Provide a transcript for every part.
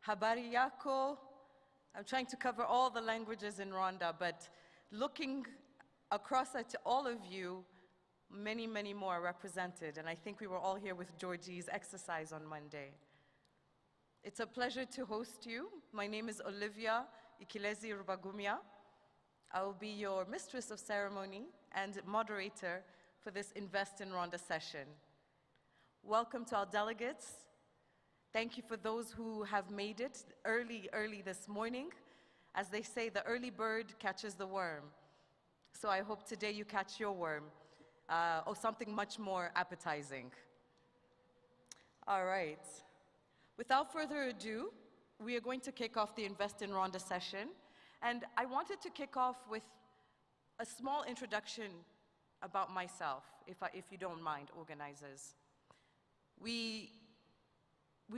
habari yako. I'm trying to cover all the languages in Rwanda, but looking across at all of you, many, many more are represented, and I think we were all here with Georgie's exercise on Monday. It's a pleasure to host you. My name is Olivia Ikilezi Rubagumya. I will be your mistress of ceremony and moderator for this Invest in Rwanda session. Welcome to our delegates. Thank you for those who have made it early this morning. As they say, the early bird catches the worm. So I hope today you catch your worm, or something much more appetizing. All right. Without further ado, we are going to kick off the Invest in Rwanda session. And I wanted to kick off with a small introduction about myself, if you don't mind, organizers. We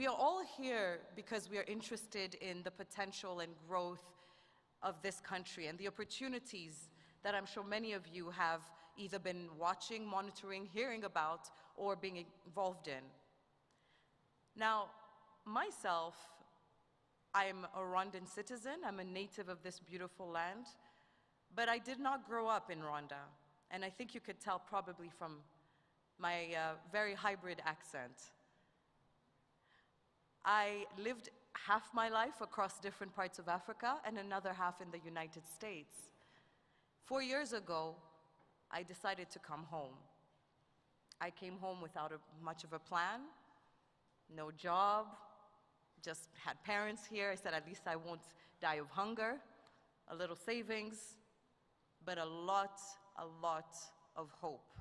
are all here because we are interested in the potential and growth of this country and the opportunities that I'm sure many of you have either been watching, monitoring, hearing about, or being involved in. Now, myself, I'm a Rwandan citizen. I'm a native of this beautiful land, but I did not grow up in Rwanda. And I think you could tell probably from my very hybrid accent. I lived half my life across different parts of Africa and another half in the United States. 4 years ago, I decided to come home. I came home without much of a plan, no job, just had parents here. I said, at least I won't die of hunger, a little savings, but a lot of hope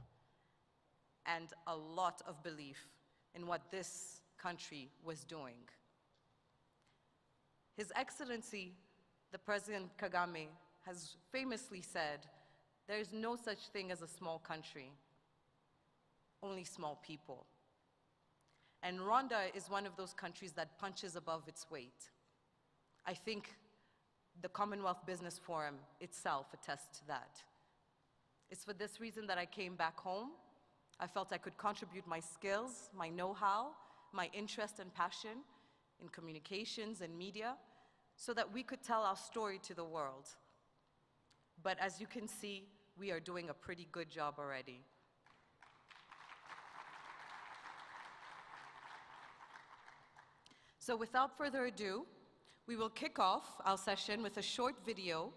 and a lot of belief in what this country was doing. His Excellency, the President Kagame, has famously said, there is no such thing as a small country, only small people. And Rwanda is one of those countries that punches above its weight. I think the Commonwealth Business Forum itself attests to that. It's for this reason that I came back home. I felt I could contribute my skills, my know-how, my interest and passion in communications and media, so that we could tell our story to the world. But as you can see, we are doing a pretty good job already. So without further ado, we will kick off our session with a short video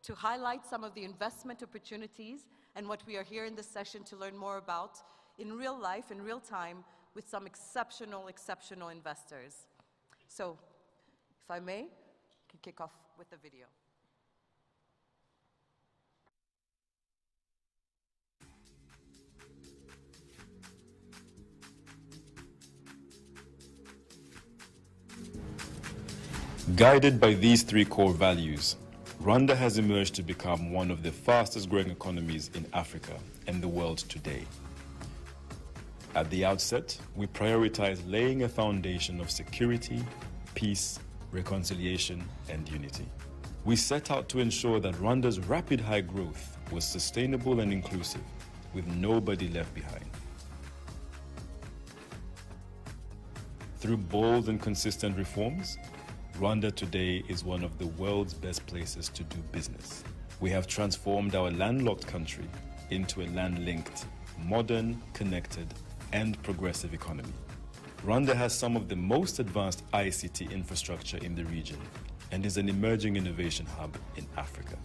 to highlight some of the investment opportunities and what we are here in this session to learn more about in real life, in real time, with some exceptional investors. So, if I may, I can kick off with the video. Guided by these three core values, Rwanda has emerged to become one of the fastest growing economies in Africa and the world today. At the outset, we prioritize laying a foundation of security, peace, reconciliation, and unity. We set out to ensure that Rwanda's rapid high growth was sustainable and inclusive, with nobody left behind. Through bold and consistent reforms, Rwanda today is one of the world's best places to do business. We have transformed our landlocked country into a land-linked, modern, connected, and progressive economy. Rwanda has some of the most advanced ICT infrastructure in the region and is an emerging innovation hub in Africa.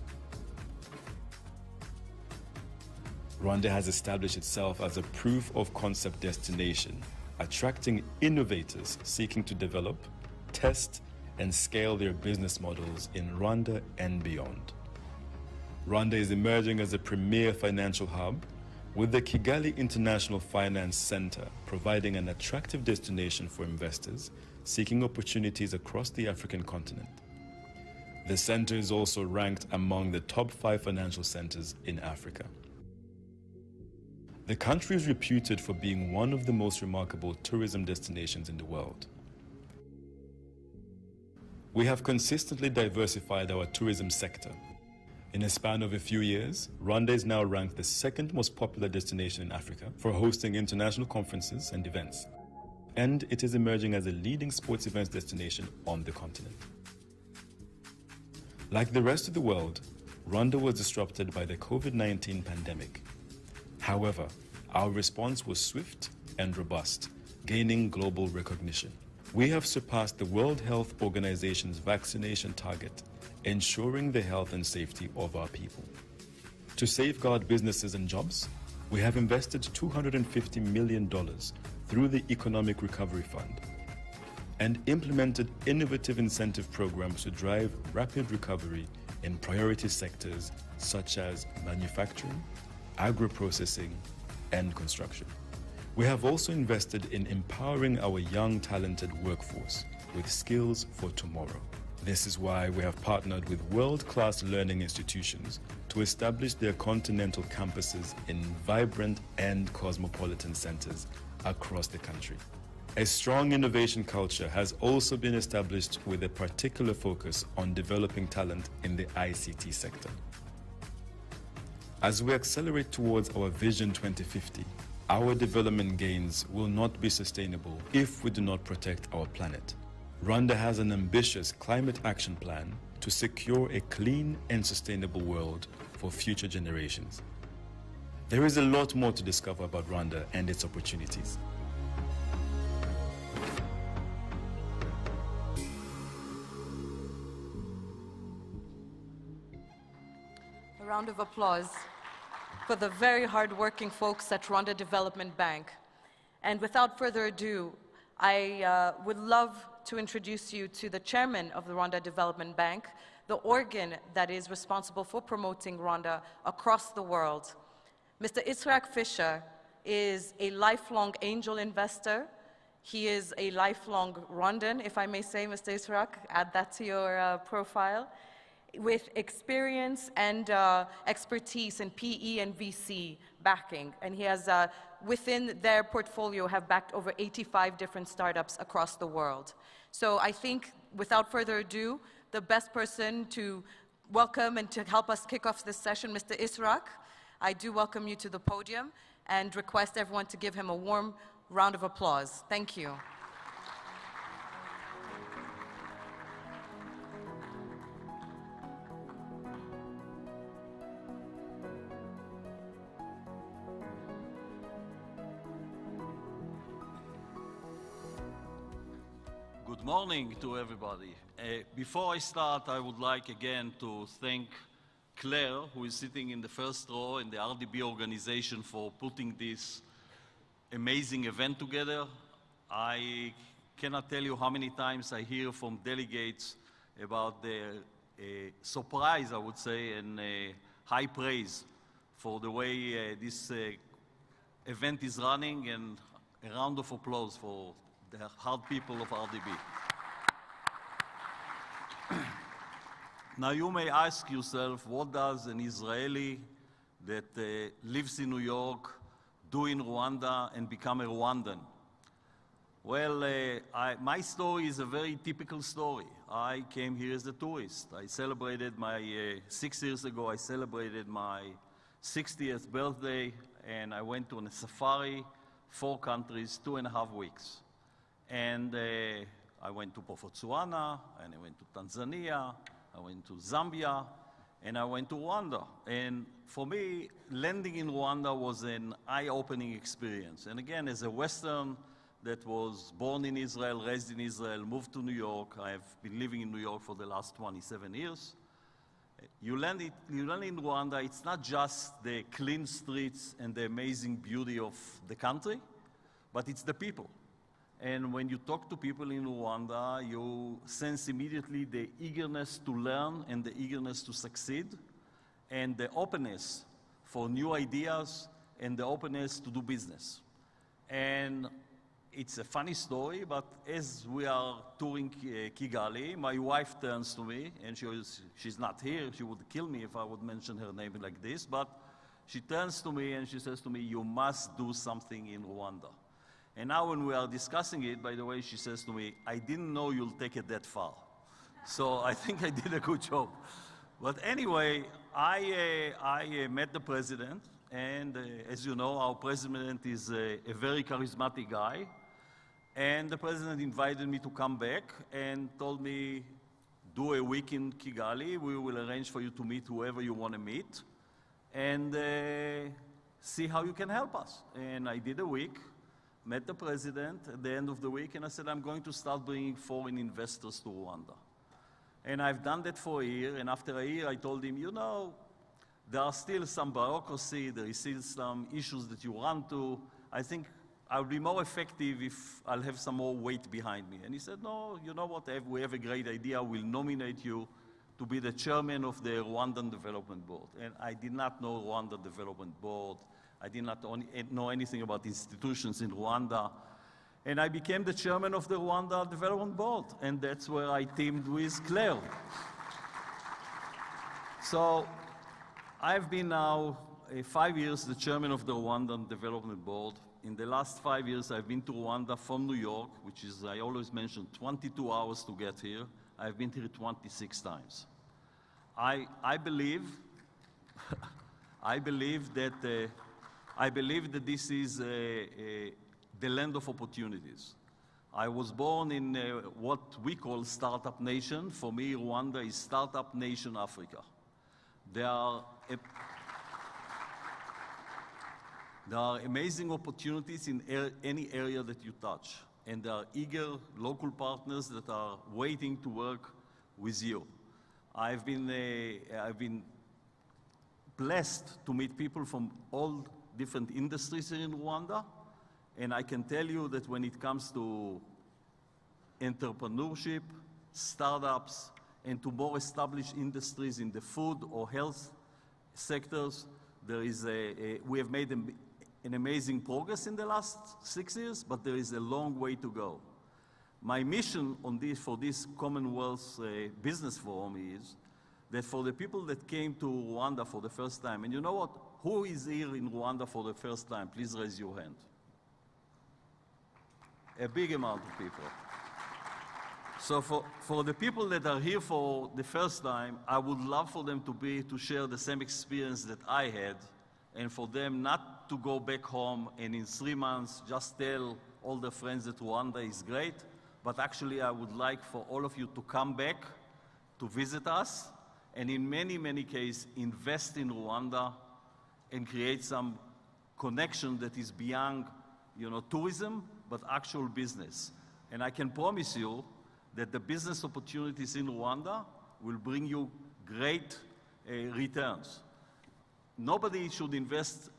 Rwanda has established itself as a proof of concept destination, attracting innovators seeking to develop, test, and scale their business models in Rwanda and beyond. Rwanda is emerging as a premier financial hub, with the Kigali International Finance Center providing an attractive destination for investors seeking opportunities across the African continent. The center is also ranked among the top 5 financial centers in Africa. The country is reputed for being one of the most remarkable tourism destinations in the world. We have consistently diversified our tourism sector. In a span of a few years, Rwanda is now ranked the second most popular destination in Africa for hosting international conferences and events. and it is emerging as a leading sports events destination on the continent. Like the rest of the world, Rwanda was disrupted by the COVID-19 pandemic. However, our response was swift and robust, gaining global recognition. We have surpassed the World Health Organization's vaccination target, ensuring the health and safety of our people. To safeguard businesses and jobs, we have invested $250 million through the Economic Recovery Fund and implemented innovative incentive programs to drive rapid recovery in priority sectors such as manufacturing, agro-processing, and construction. We have also invested in empowering our young, talented workforce with skills for tomorrow. This is why we have partnered with world-class learning institutions to establish their continental campuses in vibrant and cosmopolitan centers across the country. A strong innovation culture has also been established with a particular focus on developing talent in the ICT sector. As we accelerate towards our Vision 2050, our development gains will not be sustainable if we do not protect our planet. Rwanda has an ambitious climate action plan to secure a clean and sustainable world for future generations. There is a lot more to discover about Rwanda and its opportunities. A round of applause for the very hard-working folks at Rwanda Development Bank. And without further ado, I would love to introduce you to the chairman of the Rwanda Development Bank, the organ that is responsible for promoting Rwanda across the world. Mr. Israq Fisher is a lifelong angel investor. He is a lifelong Rwandan, if I may say, Mr. Israq, add that to your profile, with experience and expertise in PE and VC backing. And he has, within their portfolio, have backed over 85 different startups across the world. So I think, without further ado, the best person to welcome and to help us kick off this session, Mr. Israq, I do welcome you to the podium and request everyone to give him a warm round of applause. Thank you. Good morning to everybody. Before I start, I would like again to thank Claire, who is sitting in the first row in the RDB organization, for putting this amazing event together. I cannot tell you how many times I hear from delegates about the surprise, I would say, and high praise for the way this event is running, and a round of applause for the hard people of RDB. Now you may ask yourself, what does an Israeli that lives in New York do in Rwanda and become a Rwandan? Well, my story is a very typical story. I came here as a tourist. I celebrated my, 6 years ago, I celebrated my 60th birthday, and I went on a safari, 4 countries, 2.5 weeks. And I went to Botswana, and I went to Tanzania, I went to Zambia, and I went to Rwanda. And for me, landing in Rwanda was an eye-opening experience. And again, as a Western that was born in Israel, raised in Israel, moved to New York, I have been living in New York for the last 27 years. You land in Rwanda, it's not just the clean streets and the amazing beauty of the country, but it's the people. And when you talk to people in Rwanda, you sense immediately the eagerness to learn and the eagerness to succeed, and the openness for new ideas and the openness to do business. And it's a funny story, but as we are touring Kigali, my wife turns to me, and she's not here. She would kill me if I would mention her name like this, but she turns to me and she says to me, "You must do something in Rwanda." And now when we are discussing it, by the way, she says to me, "I didn't know you'll take it that far." So I think I did a good job. But anyway, I met the president, and as you know, our president is a very charismatic guy. And the president invited me to come back and told me, do a week in Kigali. We will arrange for you to meet whoever you want to meet and see how you can help us. And I did a week, met the president at the end of the week, and I said, I'm going to start bringing foreign investors to Rwanda. And I've done that for a year, and after a year I told him, you know, there are still some bureaucracy, there is still some issues that you run to. I think I'll be more effective if I'll have some more weight behind me. And he said, no, you know what, we have a great idea. We'll nominate you to be the chairman of the Rwandan Development Board. And I did not know Rwanda Development Board. I did not know anything about institutions in Rwanda. And I became the chairman of the Rwanda Development Board. And that's where I teamed with Claire. So I've been now 5 years the chairman of the Rwandan Development Board. In the last 5 years, I've been to Rwanda from New York, which is, I always mention, 22 hours to get here. I've been here 26 times. I believe, I believe that this is the land of opportunities. I was born in what we call startup nation. For me, Rwanda is startup nation Africa. There are amazing opportunities in any area that you touch, and there are eager local partners that are waiting to work with you. I've been blessed to meet people from all different industries here in Rwanda, and I can tell you that when it comes to entrepreneurship, startups, and to more established industries in the food or health sectors, we have made an amazing progress in the last 6 years, but there is a long way to go. My mission for this Commonwealth Business Forum is that for the people that came to Rwanda for the first time, and you know what? Who is here in Rwanda for the first time? Please raise your hand. A big amount of people. So for the people that are here for the first time, I would love for them to share the same experience that I had, and for them not to go back home and in 3 months just tell all their friends that Rwanda is great, but actually I would like for all of you to come back to visit us, and in many, many cases invest in Rwanda and create some connection that is beyond, tourism, but actual business. And I can promise you that the business opportunities in Rwanda will bring you great returns. Nobody should invest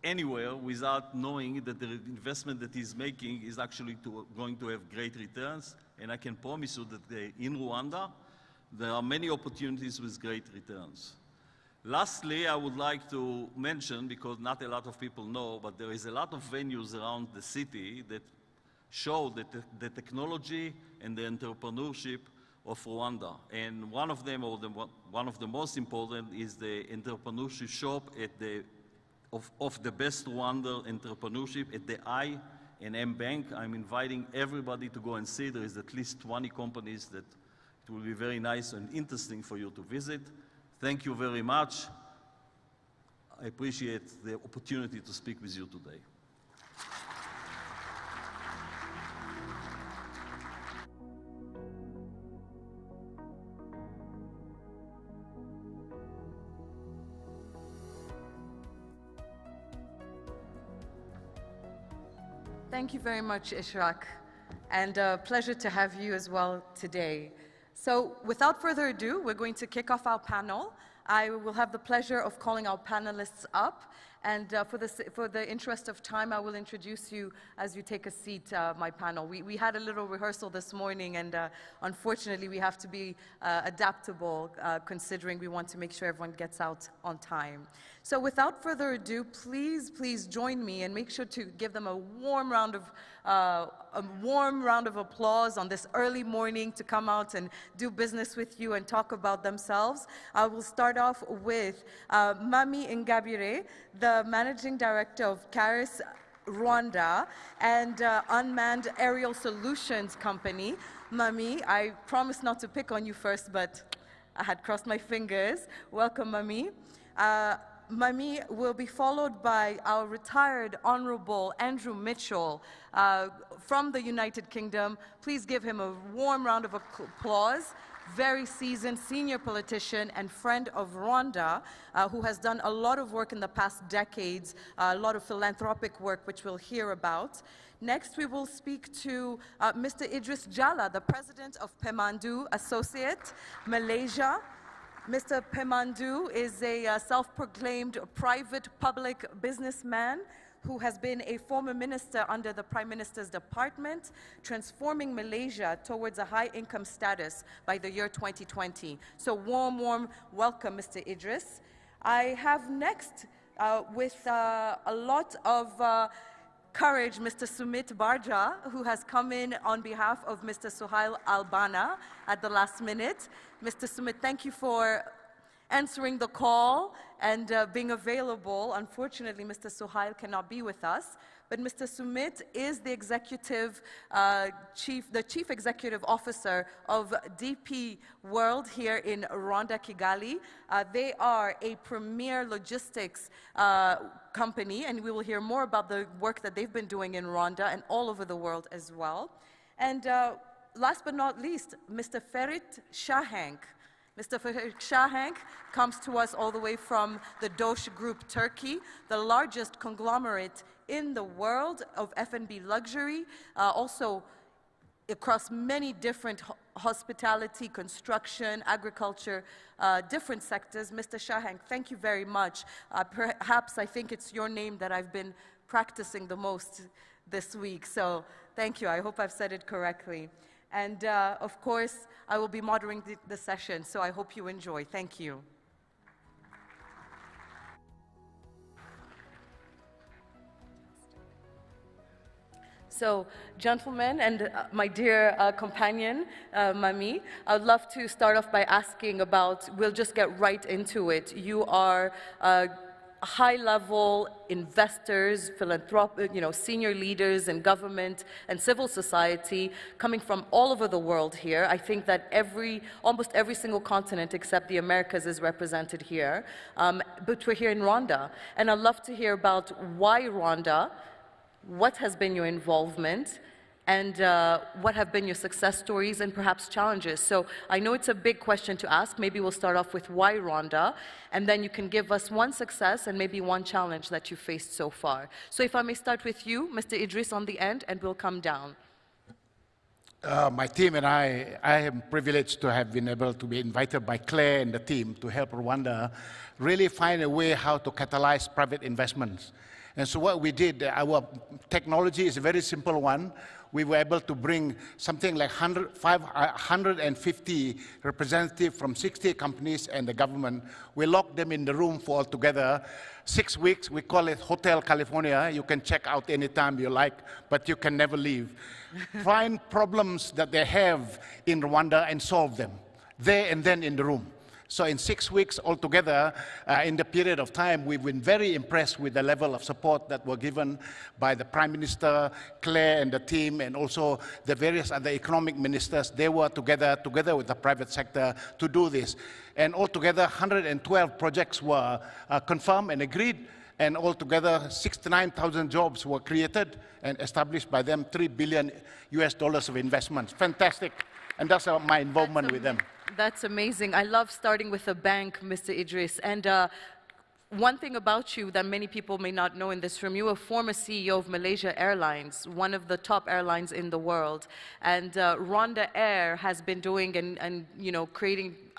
anywhere without knowing that the investment that he's making is actually going to have great returns. And I can promise you that in Rwanda, there are many opportunities with great returns. Lastly, I would like to mention, because not a lot of people know, but there is a lot of venues around the city that show the technology and the entrepreneurship of Rwanda. And one of them, or one of the most important, is the entrepreneurship shop of the best Rwanda entrepreneurship at the I&M Bank. I'm inviting everybody to go and see. There is at least 20 companies that it will be very nice and interesting for you to visit. Thank you very much. I appreciate the opportunity to speak with you today. Thank you very much, Ishrak, and a pleasure to have you as well today. So without further ado, we're going to kick off our panel. I will have the pleasure of calling our panelists up, and for the interest of time, I will introduce you as you take a seat, my panel. We had a little rehearsal this morning, and unfortunately, we have to be adaptable, considering we want to make sure everyone gets out on time. So without further ado, please join me and make sure to give them a warm round of applause on this early morning to come out and do business with you and talk about themselves. I will start off with Mami Ingabire, the Managing Director of Caris Rwanda and Unmanned Aerial Solutions Company. Mami, I promised not to pick on you first, but I had crossed my fingers. Welcome, Mami. Mami will be followed by our retired Honorable Andrew Mitchell from the United Kingdom. Please give him a warm round of applause. Very seasoned senior politician and friend of Rwanda, who has done a lot of work in the past decades, a lot of philanthropic work, which we'll hear about. Next, we will speak to Mr. Idris Jala, the president of Pemandu Associate, Malaysia. Mr. Pemandu is a self-proclaimed private public businessman who has been a former minister under the Prime Minister's Department, transforming Malaysia towards a high-income status by the year 2020. So warm welcome, Mr. Idris. I have next, with a lot of courage, Mr. Sumit Barja, who has come in on behalf of Mr. Suhail Albana at the last minute. Mr. Sumit, thank you for answering the call and being available. Unfortunately, Mr. Suhail cannot be with us, but Mr. Sumit is the chief executive officer of DP World here in Rwanda, Kigali. They are a premier logistics company, and we will hear more about the work that they've been doing in Rwanda and all over the world as well. And last but not least, Mr. Ferit Şahenk. Mr. Ferit Şahenk comes to us all the way from the Dosh Group, Turkey, the largest conglomerate in the world of F&B luxury, also across many different hospitality, construction, agriculture, different sectors. Mr. Şahenk, thank you very much. Perhaps I think it's your name that I've been practicing the most this week, so thank you. I hope I've said it correctly. And of course, I will be moderating the session, so I hope you enjoy. Thank you. So, gentlemen and my dear companion, Mami, I would love to start off by asking about, we'll just get right into it. You are high-level investors, philanthropic, senior leaders in government and civil society coming from all over the world here. I think that almost every single continent except the Americas is represented here. But we're here in Rwanda, and I'd love to hear about why Rwanda, what has been your involvement, and what have been your success stories and perhaps challenges. So I know it's a big question to ask. Maybe we'll start off with why Rwanda, and then you can give us one success and maybe one challenge that you faced so far. So if I may start with you, Mr. Idris, on the end, and we'll come down. My team and I am privileged to have been able to be invited by Claire and the team to help Rwanda really find a way how to catalyze private investments. And so what we did, our technology is a very simple one. We were able to bring something like 150 representatives from 60 companies and the government. We locked them in the room for altogether 6 weeks. We call it Hotel California. You can check out anytime you like, but you can never leave. Find problems that they have in Rwanda and solve them there and then in the room. So in 6 weeks altogether, in the period of time, we've been very impressed with the level of support that were given by the Prime Minister, Claire and the team, and also the various other economic ministers. They were together with the private sector to do this. And altogether, 112 projects were confirmed and agreed, and altogether 69,000 jobs were created and established by them, $3 billion of investments. Fantastic. And that's my involvement with them. That's amazing. I love starting with a bank, Mr. Idris. And one thing about you that many people may not know in this room, you were former CEO of Malaysia Airlines, one of the top airlines in the world. And Rwanda Air has been doing and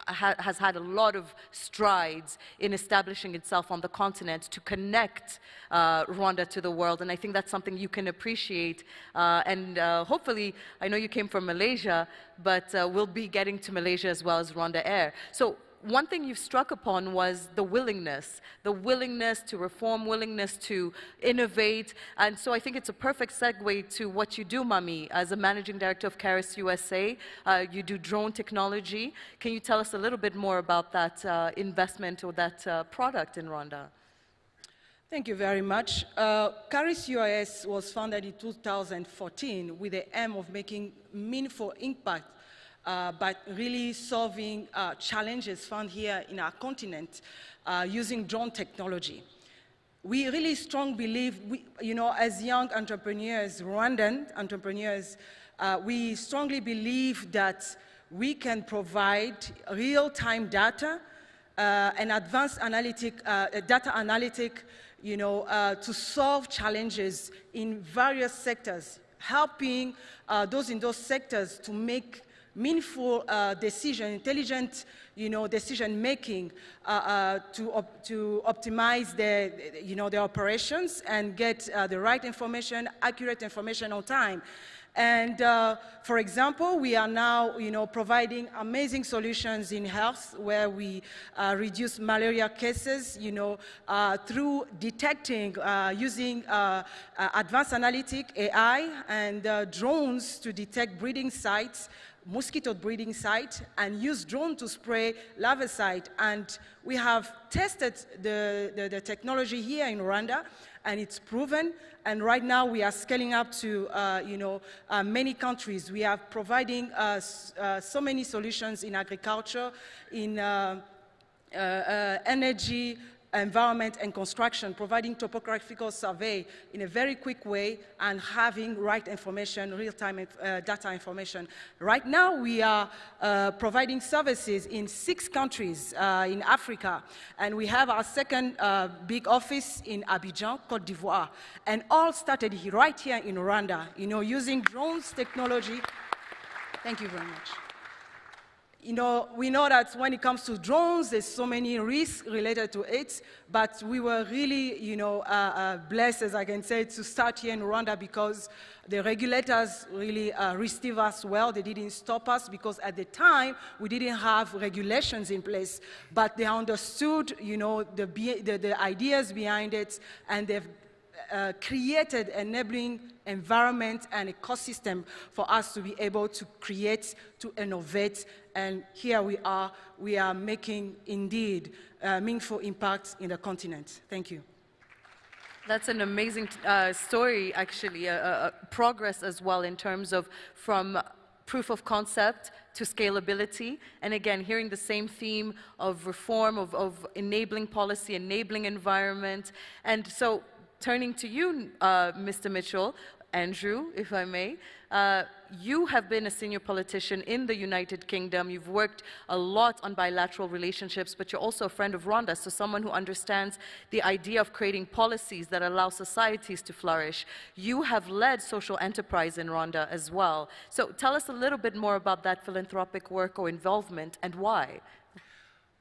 has had a lot of strides in establishing itself on the continent to connect Rwanda to the world. And I think that's something you can appreciate. And hopefully, I know you came from Malaysia, but we'll be getting to Malaysia as well as Rwanda Air. So one thing you've struck upon was the willingness to reform, willingness to innovate. And so I think it's a perfect segue to what you do, Mami. As a managing director of Caris USA, you do drone technology. Can you tell us a little bit more about that investment or that product in Rwanda? Thank you very much. Caris US was founded in 2014 with the aim of making meaningful impact but really solving challenges found here in our continent using drone technology. We really strongly believe, as young entrepreneurs, Rwandan entrepreneurs, we strongly believe that we can provide real-time data and advanced data analytic, to solve challenges in various sectors, helping those in those sectors to make meaningful intelligent, decision-making to optimize their operations and get the right information, accurate information on time. And for example, we are now, providing amazing solutions in health where we reduce malaria cases, through detecting, using advanced analytic AI and drones to detect breeding sites, mosquito breeding site, and use drone to spray larvicide. And we have tested the technology here in Rwanda, and it's proven. And right now we are scaling up to many countries. We are providing so many solutions in agriculture, in energy, environment and construction, providing topographical survey in a very quick way and having right information, real-time data information. Right now, we are providing services in 6 countries in Africa, and we have our second big office in Abidjan, Côte d'Ivoire, and all started right here in Rwanda, using drones technology. Thank you very much. We know that when it comes to drones, there's so many risks related to it, but we were really, blessed, as I can say, to start here in Rwanda because the regulators really received us well. They didn't stop us because at the time, we didn't have regulations in place, but they understood, the ideas behind it, and they've created enabling environment and ecosystem for us to be able to create, to innovate, and here we are making, indeed, meaningful impact in the continent. Thank you. That's an amazing story, actually, progress as well in terms of from proof of concept to scalability, and again, hearing the same theme of reform, of enabling policy, enabling environment. And so, turning to you, Mr. Mitchell, Andrew, if I may, you have been a senior politician in the United Kingdom. You've worked a lot on bilateral relationships, but you're also a friend of Rwanda, so someone who understands the idea of creating policies that allow societies to flourish. You have led social enterprise in Rwanda as well. So tell us a little bit more about that philanthropic work or involvement and why.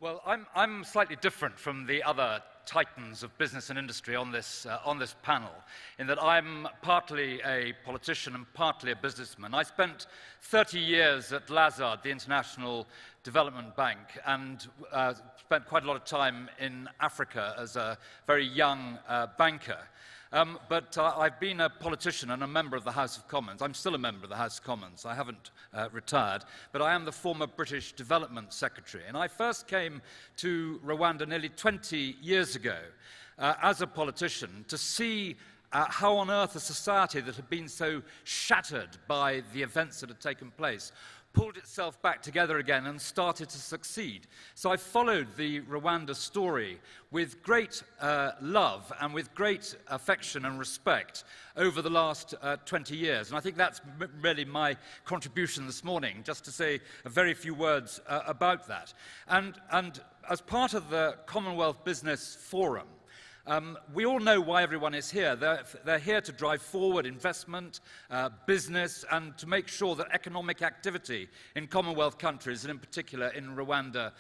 Well, I'm slightly different from the other titans of business and industry on this panel, in that I'm partly a politician and partly a businessman. I spent 30 years at Lazard, the International Development Bank, and spent quite a lot of time in Africa as a very young banker. But I've been a politician and a member of the House of Commons. I'm still a member of the House of Commons. I haven't retired, but I am the former British Development Secretary. And I first came to Rwanda nearly 20 years ago as a politician to see how on earth a society that had been so shattered by the events that had taken place pulled itself back together again and started to succeed. So I followed the Rwanda story with great love and with great affection and respect over the last 20 years. And I think that's really my contribution this morning, just to say a very few words about that. And as part of the Commonwealth Business Forum, we all know why everyone is here. They're here to drive forward investment, business, and to make sure that economic activity in Commonwealth countries, and in particular in Rwanda,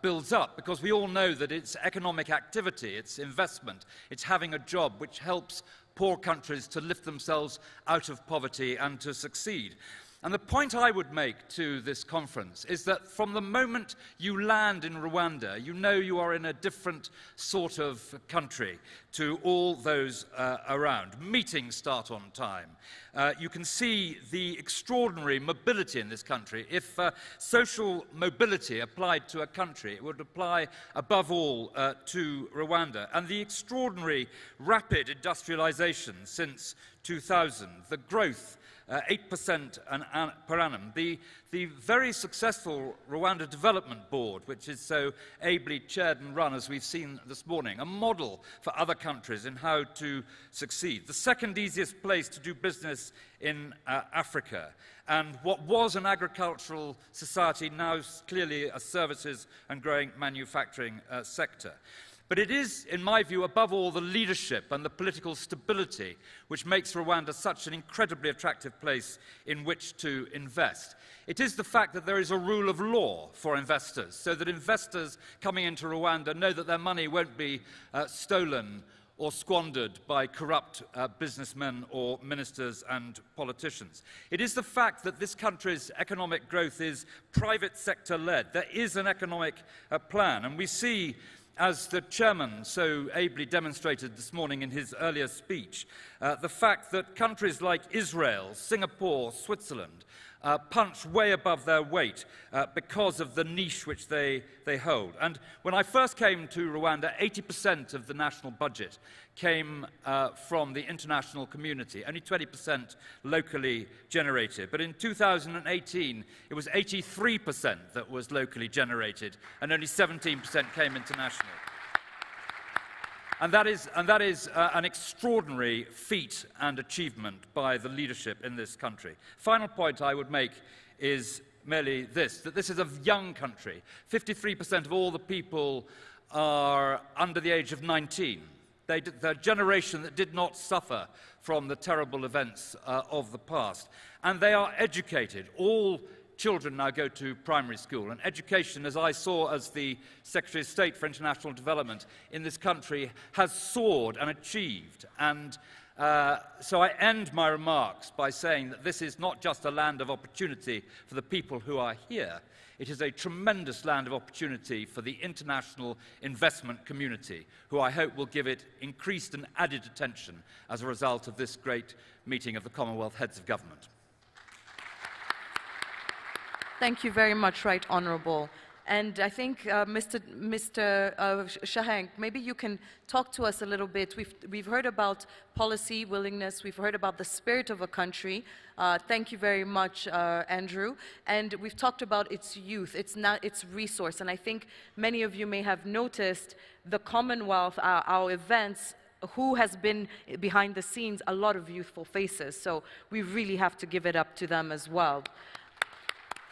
builds up. Because we all know that it's economic activity, it's investment, it's having a job which helps poor countries to lift themselves out of poverty and to succeed. And the point I would make to this conference is that from the moment you land in Rwanda, you know you are in a different sort of country to all those around. Meetings start on time. You can see the extraordinary mobility in this country. If social mobility applied to a country, it would apply above all to Rwanda. And the extraordinary rapid industrialization since 2000, the growth 8% per annum. The very successful Rwanda Development Board, which is so ably chaired and run, as we've seen this morning, a model for other countries in how to succeed. The second easiest place to do business in Africa, and what was an agricultural society now is clearly a services and growing manufacturing sector. But it is, in my view, above all, the leadership and the political stability which makes Rwanda such an incredibly attractive place in which to invest. It is the fact that there is a rule of law for investors, so that investors coming into Rwanda know that their money won't be stolen or squandered by corrupt businessmen or ministers and politicians. It is the fact that this country's economic growth is private sector-led. There is an economic plan, and we see, as the chairman so ably demonstrated this morning in his earlier speech, the fact that countries like Israel, Singapore, Switzerland punch way above their weight because of the niche which they hold. And when I first came to Rwanda, 80% of the national budget came from the international community, only 20% locally generated. But in 2018, it was 83% that was locally generated, and only 17% came international. And that is an extraordinary feat and achievement by the leadership in this country. Final point I would make is merely this, that this is a young country. 53% of all the people are under the age of 19. They're a generation that did not suffer from the terrible events of the past. And they are educated. All children now go to primary school, and education, as I saw as the Secretary of State for International Development in this country, has soared and achieved. And so I end my remarks by saying that this is not just a land of opportunity for the people who are here, it is a tremendous land of opportunity for the international investment community, who I hope will give it increased and added attention as a result of this great meeting of the Commonwealth Heads of Government. Thank you very much, Right Honourable. And I think, Mr. Shahank, maybe you can talk to us a little bit. We've heard about policy willingness. We've heard about the spirit of a country. Thank you very much, Andrew. And we've talked about its youth, its resource. And I think many of you may have noticed the Commonwealth, our events, who has been behind the scenes, a lot of youthful faces. So we really have to give it up to them as well.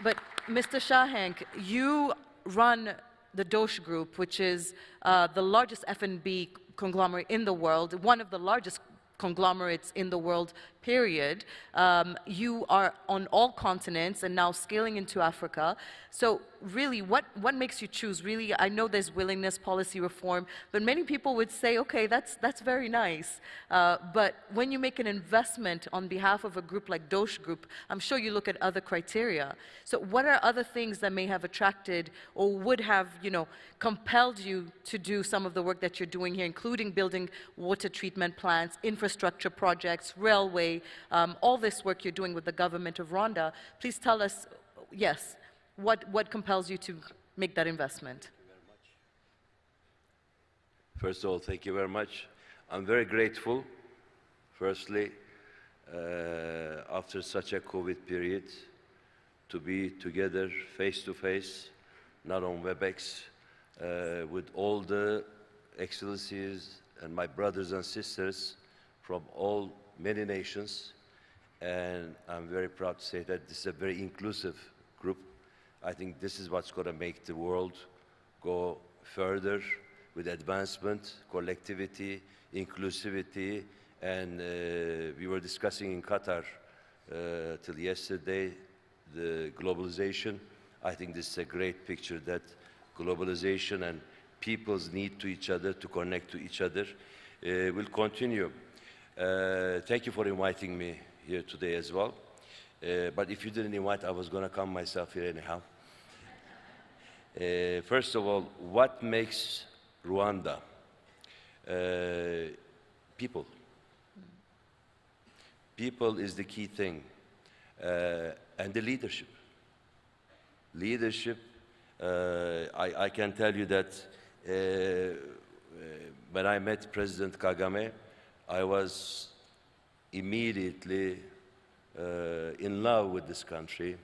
But Mr. Shahank, you run the Dosh Group, which is the largest F&B conglomerate in the world, one of the largest conglomerates in the world, period. You are on all continents and now scaling into Africa. So really, what makes you choose? Really, I know there's willingness, policy reform, but many people would say, okay, that's very nice. But when you make an investment on behalf of a group like Dosh Group, I'm sure you look at other criteria. So what are other things that may have attracted or would have, compelled you to do some of the work that you're doing here, including building water treatment plants, infrastructure projects, railway, all this work you're doing with the government of Rwanda? Please tell us, yes, what compels you to make that investment? First of all, thank you very much. I'm very grateful, firstly, after such a COVID period, to be together face-to-face, not on WebEx, with all the excellencies and my brothers and sisters from many nations. And I'm very proud to say that this is a very inclusive group. I think this is what's going to make the world go further with advancement, collectivity, inclusivity, and we were discussing in Qatar till yesterday the globalization. I think this is a great picture that globalization and people's need to each other, to connect to each other, will continue. Thank you for inviting me here today as well. But if you didn't invite, I was going to come myself here anyhow. First of all, what makes Rwanda? People. People is the key thing. And the leadership. Leadership, I can tell you that when I met President Kagame, I was immediately in love with this country,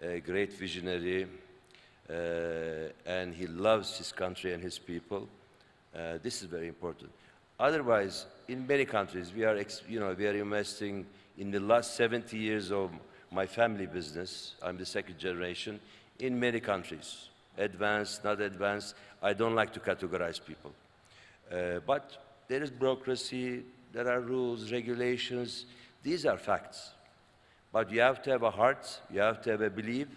a great visionary, and he loves his country and his people. This is very important. Otherwise, in many countries, we are investing in the last 70 years of my family business. I'm the second generation in many countries, advanced, not advanced. I don't like to categorize people. But there is bureaucracy, there are rules, regulations. These are facts. But you have to have a heart, you have to have a belief,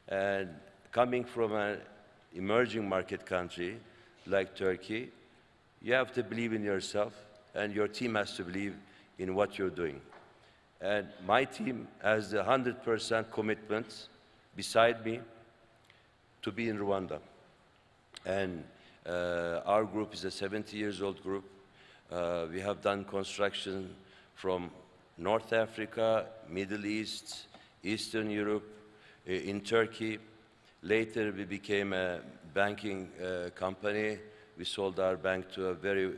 and coming from an emerging market country like Turkey, you have to believe in yourself, and your team has to believe in what you're doing. And my team has the 100% commitment beside me to be in Rwanda. And our group is a 70 years old group. We have done construction from North Africa, Middle East, Eastern Europe, in Turkey. Later, we became a banking company. We sold our bank to a very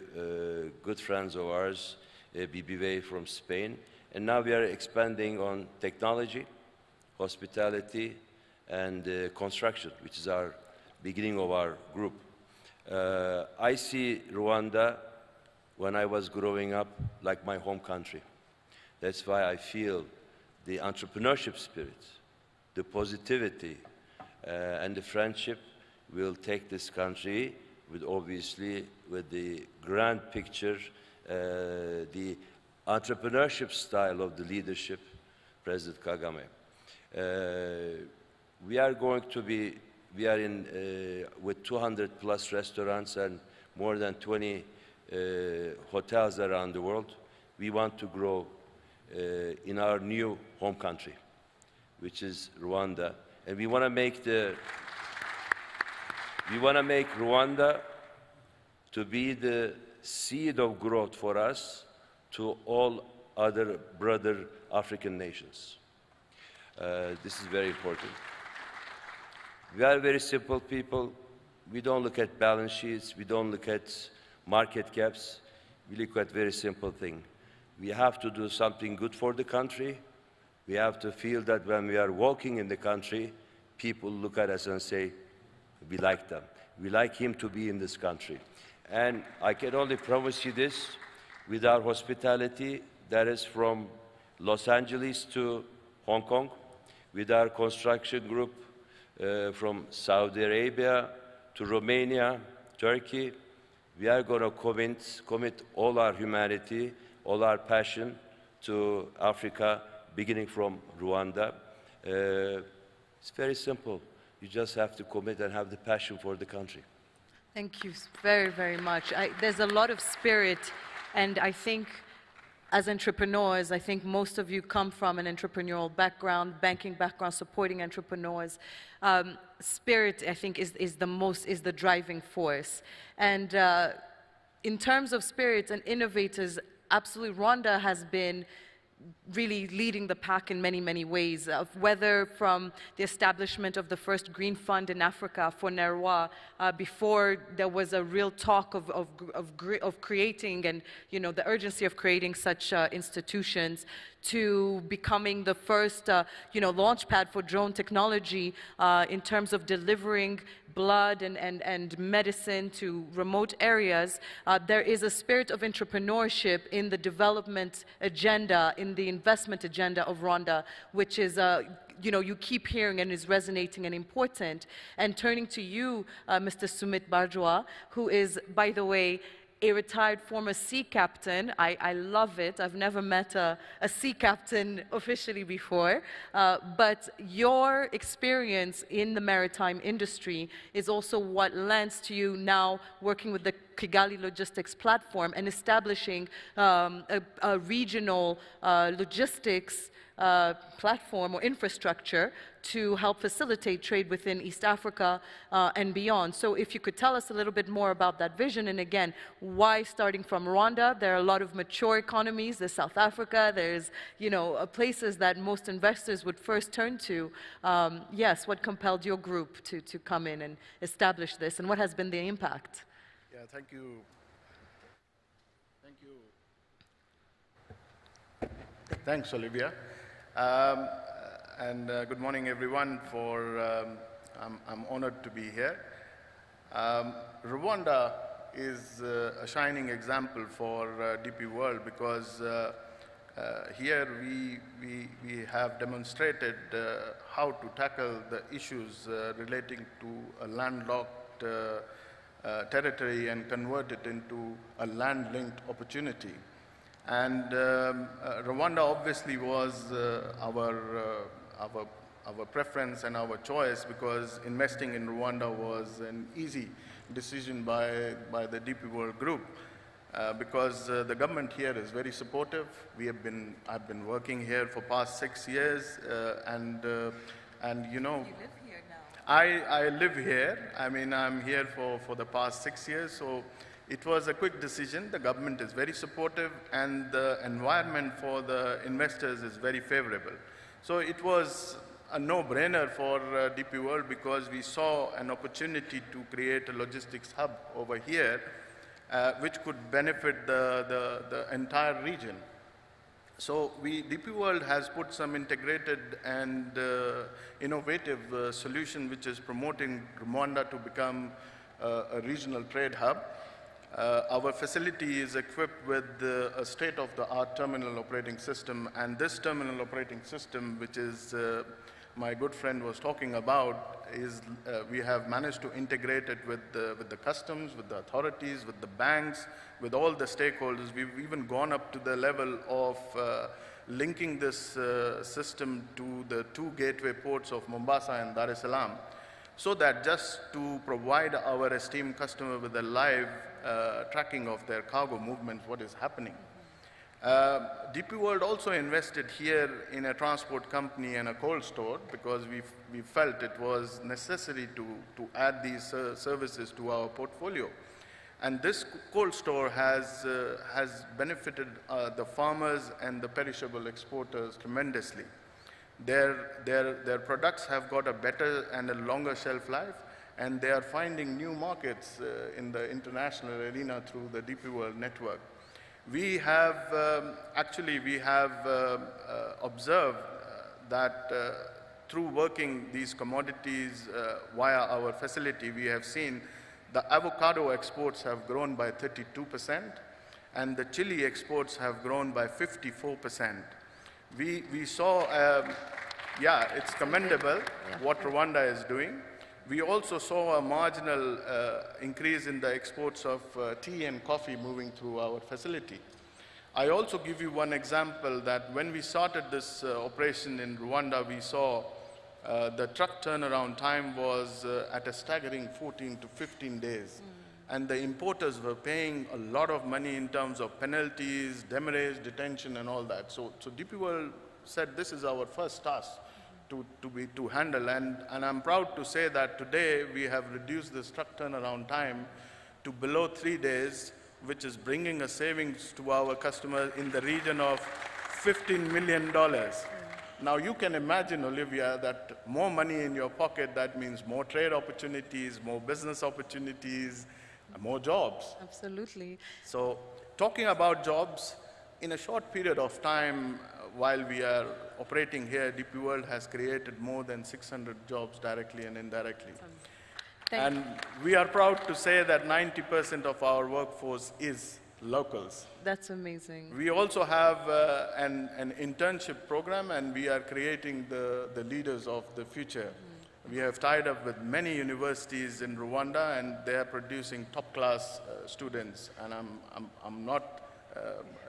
good friends of ours, BBVA from Spain. And now we are expanding on technology, hospitality, and construction, which is our beginning of our group. I see Rwanda, when I was growing up, like my home country. That's why I feel the entrepreneurship spirit, the positivity, and the friendship will take this country with, obviously, with the grand picture, the entrepreneurship style of the leadership, President Kagame. We are in with 200 plus restaurants and more than 20 hotels around the world. We want to grow in our new home country, which is Rwanda. And we want to make Rwanda to be the seed of growth for us to all other brother African nations. This is very important. We are very simple people. We don't look at balance sheets. We don't look at market caps. We look at very simple thing. We have to do something good for the country. We have to feel that when we are walking in the country, people look at us and say, we like them. We like him to be in this country. And I can only promise you this, with our hospitality, that is from Los Angeles to Hong Kong, with our construction group from Saudi Arabia to Romania, Turkey, we are going to commit all our humanity, all our passion to Africa, beginning from Rwanda. It's very simple. You just have to commit and have the passion for the country. Thank you very, very much. There's a lot of spirit, and I think as entrepreneurs, I think most of you come from an entrepreneurial background, banking background, supporting entrepreneurs. Spirit, I think, is the driving force. And in terms of spirits and innovators, absolutely, Rwanda has been really leading the pack in many, many ways, whether from the establishment of the first green fund in Africa for Nerwa, before there was a real talk of creating and, you know, the urgency of creating such institutions, to becoming the first, launch pad for drone technology in terms of delivering blood and medicine to remote areas. There is a spirit of entrepreneurship in the development agenda, in the investment agenda of Rwanda, which is, you keep hearing and is resonating and important. And turning to you, Mr. Sumit Bajwa, who is, by the way, a retired former sea captain. I love it. I've never met a sea captain officially before. But your experience in the maritime industry is also what lends to you now working with the Kigali Logistics Platform and establishing a regional logistics platform or infrastructure to help facilitate trade within East Africa and beyond. So if you could tell us a little bit more about that vision, and again, why starting from Rwanda? There are a lot of mature economies. There's South Africa. There's, places that most investors would first turn to. Yes, what compelled your group to come in and establish this, and what has been the impact? Yeah, thank you. Thanks, Olivia. Good morning, everyone. I'm honored to be here. Rwanda is a shining example for DP World because here we have demonstrated how to tackle the issues relating to a landlocked territory and convert it into a land-linked opportunity. And Rwanda obviously was our preference and our choice because investing in Rwanda was an easy decision by the DP World Group because the government here is very supportive. I've been working here for past 6 years and you know, You live here now. I live here. I mean, I'm here for the past 6 years, so it was a quick decision. The government is very supportive and the environment for the investors is very favorable. So it was a no-brainer for DP World because we saw an opportunity to create a logistics hub over here which could benefit the entire region. So DP World has put some integrated and innovative solution which is promoting Rwanda to become a regional trade hub. Our facility is equipped with a state-of-the-art terminal operating system, and this terminal operating system, which is my good friend was talking about, is we have managed to integrate it with the customs, with the authorities, with the banks, with all the stakeholders. We've even gone up to the level of linking this system to the 2 gateway ports of Mombasa and Dar es Salaam, so that just to provide our esteemed customer with a live tracking of their cargo movements, what is happening. DP World also invested here in a transport company and a cold store because we felt it was necessary to add these services to our portfolio. And this cold store has benefited the farmers and the perishable exporters tremendously. Their products have got a better and a longer shelf life, and they are finding new markets in the international arena through the DP World network. We have observed that through working these commodities via our facility, we have seen the avocado exports have grown by 32%, and the chili exports have grown by 54%. We saw, yeah, it's commendable what Rwanda is doing. We also saw a marginal increase in the exports of tea and coffee moving through our facility. I also give you one example that when we started this operation in Rwanda, we saw the truck turnaround time was at a staggering 14 to 15 days. And the importers were paying a lot of money in terms of penalties, demurrage, detention, and all that. So DP World said this is our first task to handle, and I'm proud to say that today we have reduced this truck turnaround time to below 3 days, which is bringing a savings to our customers in the region of $15 million. Now you can imagine, Olivia, that more money in your pocket, that means more trade opportunities, more business opportunities, more jobs. Absolutely. So talking about jobs, in a short period of time, while we are operating here, DP World has created more than 600 jobs directly and indirectly. And we are proud to say that 90% of our workforce is locals. That's amazing. We also have an internship program, and we are creating the leaders of the future. We have tied up with many universities in Rwanda, and they are producing top-class students, and I'm not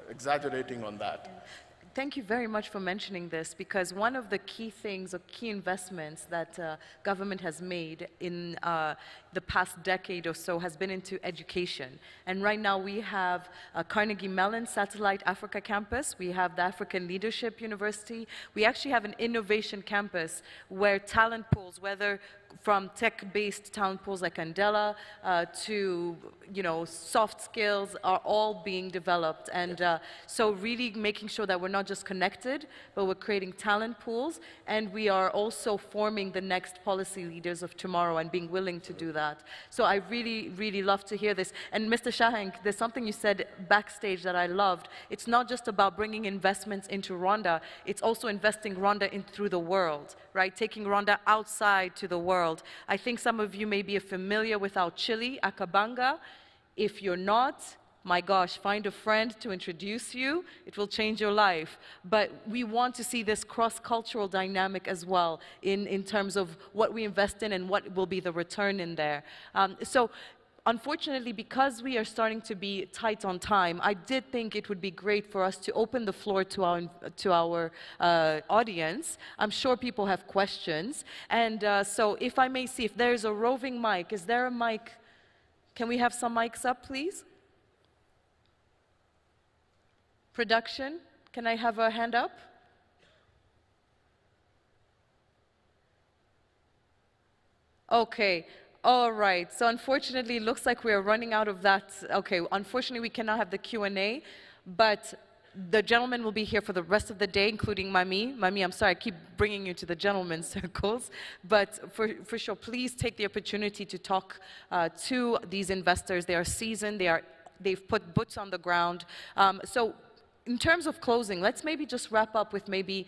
exaggerating on that. Thank you very much for mentioning this, because one of the key things or key investments that government has made in the past decade or so has been into education. And right now we have Carnegie Mellon Satellite Africa Campus, we have the African Leadership University, we actually have an innovation campus where talent pools, whether from tech-based talent pools like Andela to, soft skills are all being developed. And so really making sure that we're not just connected, but we're creating talent pools, and we are also forming the next policy leaders of tomorrow and being willing to do that. So I really, really love to hear this. And Mr. Shahank, there's something you said backstage that I loved. It's not just about bringing investments into Rwanda, it's also investing Rwanda in through the world, right? Taking Rwanda outside to the world. I think some of you may be familiar with our chili, akabanga. If you're not, my gosh, find a friend to introduce you. It will change your life. But we want to see this cross-cultural dynamic as well in terms of what we invest in and what will be the return in there. So unfortunately, because we are starting to be tight on time, I did think it would be great for us to open the floor to our audience. I'm sure people have questions. And so if I may see if there's a roving mic. Is there a mic? Can we have some mics up, please? Production, can I have a hand up? Okay. All right, so unfortunately, it looks like we are running out of that. Okay, unfortunately, we cannot have the Q&A, but the gentleman will be here for the rest of the day, including Mami. Mami, I'm sorry, I keep bringing you to the gentleman's circles, but for sure, please take the opportunity to talk to these investors. They are seasoned, they've put boots on the ground. So in terms of closing, let's maybe just wrap up with maybe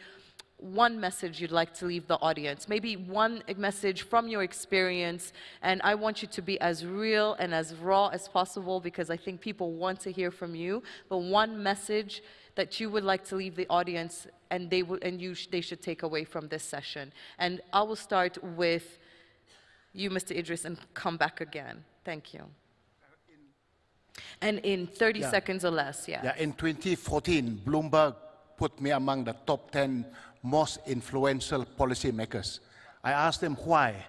one message you'd like to leave the audience, maybe one message from your experience, and I want you to be as real and as raw as possible because I think people want to hear from you, but one message that you would like to leave the audience and they should take away from this session. And I will start with you, Mr. Idris, and come back again. Thank you. And in 30 seconds or less, yeah. Yeah, in 2014, Bloomberg put me among the top 10 most influential policymakers. I asked them why,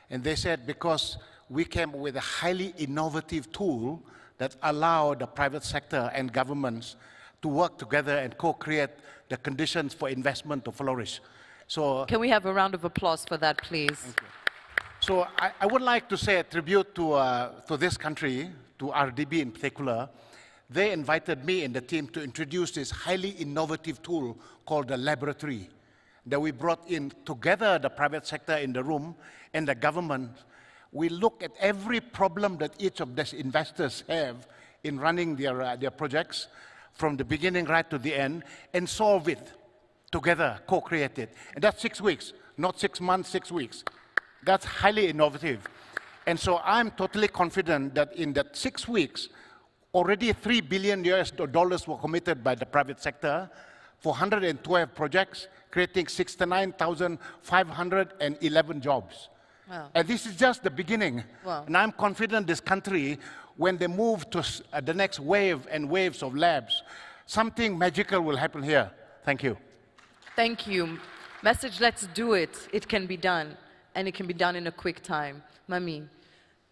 and they said because we came with a highly innovative tool that allowed the private sector and governments to work together and co-create the conditions for investment to flourish. So, can we have a round of applause for that, please? Thank you. So I would like to say a tribute to this country, to RDB in particular. They invited me and the team to introduce this highly innovative tool called the laboratory that we brought in together, the private sector in the room and the government. We look at every problem that each of these investors have in running their projects from the beginning right to the end and solve it together, co-create it. And that's 6 weeks, not 6 months, 6 weeks. That's highly innovative. And so I'm totally confident that in that 6 weeks, already $3 billion were committed by the private sector for 112 projects, creating 69,511 jobs. Wow. And this is just the beginning. Wow. And I'm confident this country, when they move to the next wave and waves of labs, something magical will happen here. Thank you. Thank you. Message, let's do it. It can be done. And it can be done in a quick time. Mami.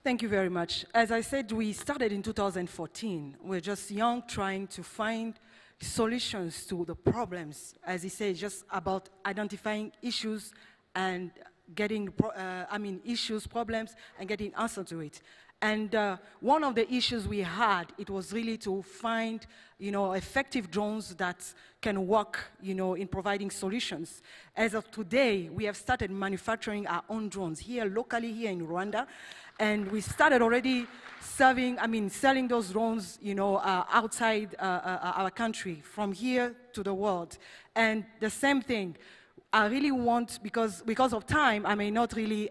Thank you very much. As I said, we started in 2014. We're just young, trying to find solutions to the problems. As he said, just about identifying issues and getting, problems and getting answer to it. And one of the issues we had, it was really to find, effective drones that can work, in providing solutions. As of today, we have started manufacturing our own drones here locally, here in Rwanda. And we started already selling those drones, outside our country, from here to the world. And the same thing, I really want, because of time, I may not really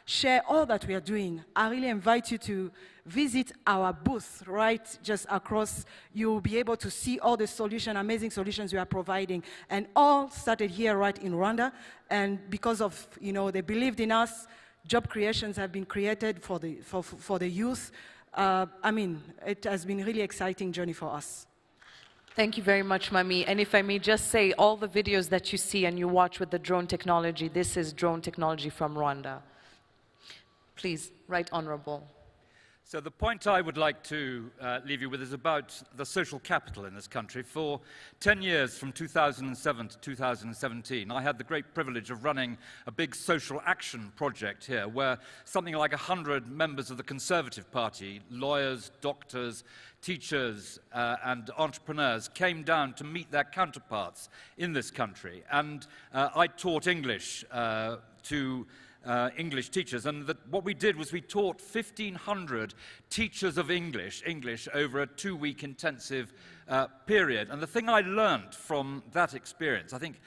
share all that we are doing. I really invite you to visit our booth right just across. You'll be able to see all the amazing solutions we are providing. And all started here right in Rwanda. And because of, they believed in us, job creations have been created for the youth. It has been a really exciting journey for us. Thank you very much, Mami. And if I may just say, all the videos that you see and you watch with the drone technology, this is drone technology from Rwanda. Please, Right Honorable. So the point I would like to leave you with is about the social capital in this country. For 10 years, from 2007 to 2017, I had the great privilege of running a big social action project here, where something like 100 members of the Conservative Party, lawyers, doctors, teachers, and entrepreneurs came down to meet their counterparts in this country. And I taught English to English teachers, and what we did was we taught 1,500 teachers of English over a 2-week intensive period. And the thing I learned from that experience, I think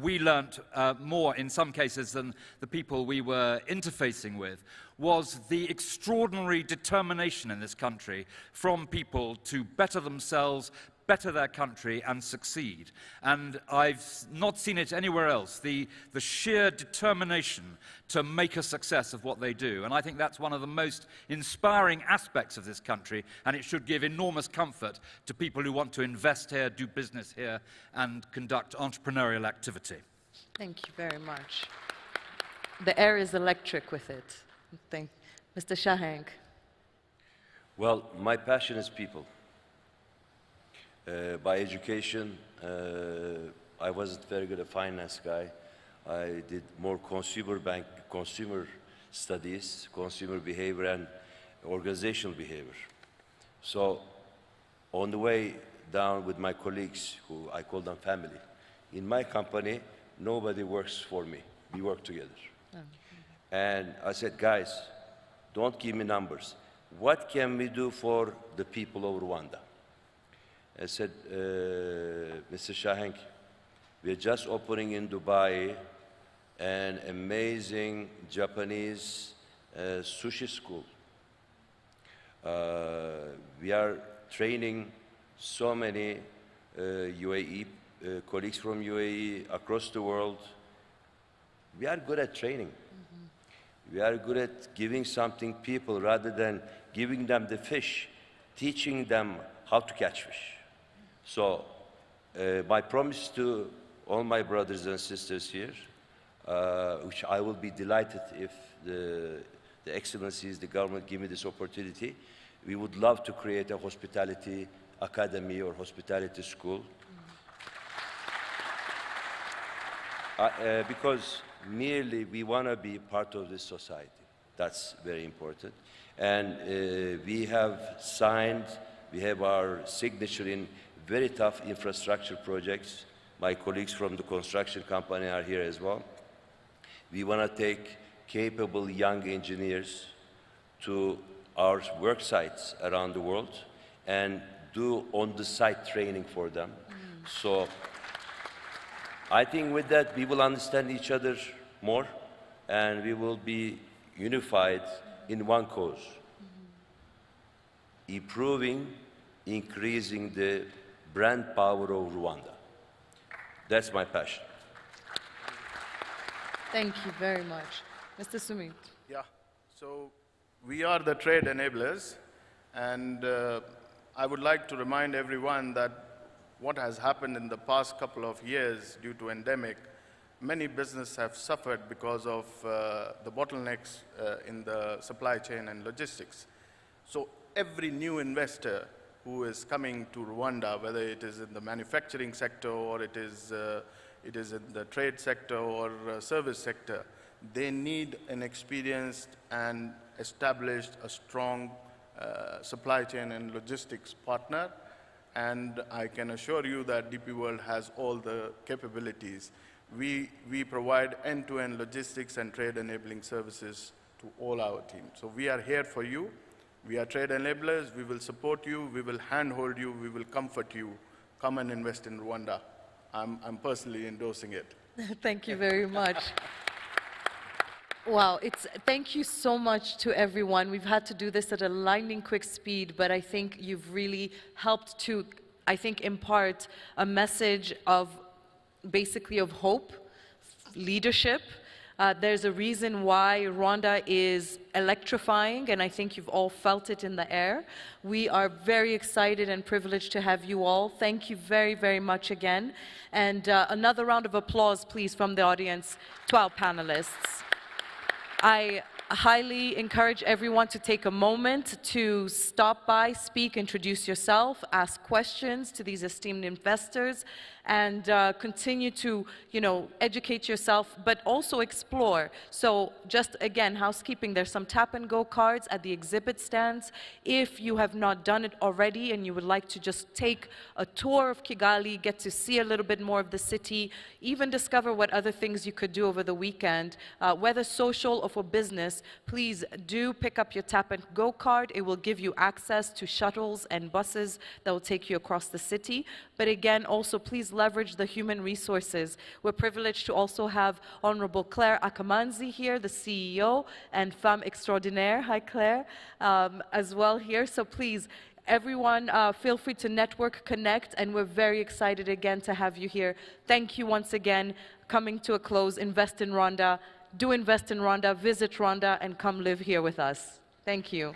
we learned more in some cases than the people we were interfacing with, was the extraordinary determination in this country from people to better themselves, better their country and succeed. And I've not seen it anywhere else, the sheer determination to make a success of what they do. And I think that's one of the most inspiring aspects of this country, and it should give enormous comfort to people who want to invest here, do business here, and conduct entrepreneurial activity. Thank you very much. The air is electric with it. Mr. Shahank. Well, my passion is people. By education, I wasn't very good a finance guy. I did more consumer studies, consumer behavior, and organizational behavior. So on the way down with my colleagues, who I call them family, in my company, nobody works for me. We work together. And I said, guys, don't give me numbers. What can we do for the people of Rwanda? I said, Mr. Shahank, we're just opening in Dubai an amazing Japanese sushi school. We are training so many UAE colleagues from UAE across the world. We are good at training. We are good at giving something people rather than giving them the fish, teaching them how to catch fish. So my promise to all my brothers and sisters here, which I will be delighted if the excellencies, the government give me this opportunity, we would love to create a hospitality academy or hospitality school. Because merely we want to be part of this society. That's very important. And we have signed, we have our signature in very tough infrastructure projects. My colleagues from the construction company are here as well. We want to take capable young engineers to our work sites around the world and do on-the-site training for them. So I think with that we will understand each other more and we will be unified in one cause. Improving, increasing the brand power of Rwanda. That's my passion. Thank you very much. Mr. Sumit. Yeah, so we are the trade enablers, and I would like to remind everyone that what has happened in the past couple of years due to endemic, many businesses have suffered because of the bottlenecks in the supply chain and logistics. So every new investor who is coming to Rwanda, whether it is in the manufacturing sector or it is in the trade sector or service sector, they need an experienced and established a strong supply chain and logistics partner. And I can assure you that DP World has all the capabilities. We provide end-to-end logistics and trade enabling services to all our teams. So we are here for you. We are trade enablers. We will support you. We will handhold you. We will comfort you. Come and invest in Rwanda. I'm personally endorsing it. Thank you very much. Wow, thank you so much to everyone. We've had to do this at a lightning quick speed, but I think you've really helped to, impart a message of, basically of hope, leadership. There's a reason why Rwanda is electrifying, and I think you've all felt it in the air. We are very excited and privileged to have you all. Thank you very, very much again. And another round of applause, please, from the audience to our panelists. I highly encourage everyone to take a moment to stop by, speak, introduce yourself, ask questions to these esteemed investors, and continue to, educate yourself, but also explore. So just again, housekeeping, there's some tap and go cards at the exhibit stands. If you have not done it already and you would like to just take a tour of Kigali, get to see a little bit more of the city, even discover what other things you could do over the weekend, whether social or for business, please do pick up your tap and go card. It will give you access to shuttles and buses that will take you across the city. But again, also please leverage the human resources. We're privileged to also have Honorable Claire Akamanzi here, the CEO, and femme extraordinaire, hi Claire, as well here. So please, everyone, feel free to network, connect, and we're very excited again to have you here. Thank you once again. Coming to a close, invest in Rwanda, do invest in Rwanda, visit Rwanda, and come live here with us. Thank you.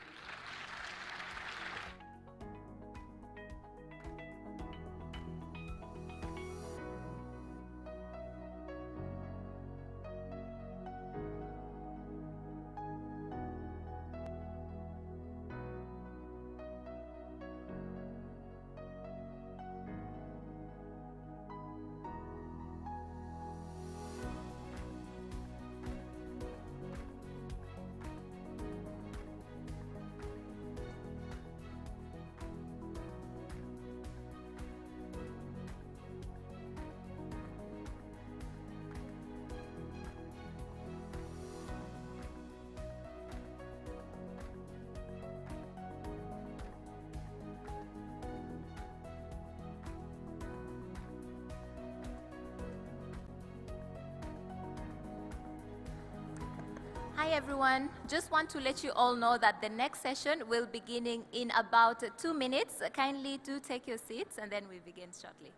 Hi everyone, just want to let you all know that the next session will be beginning in about 2 minutes. Kindly do take your seats and then we begin shortly.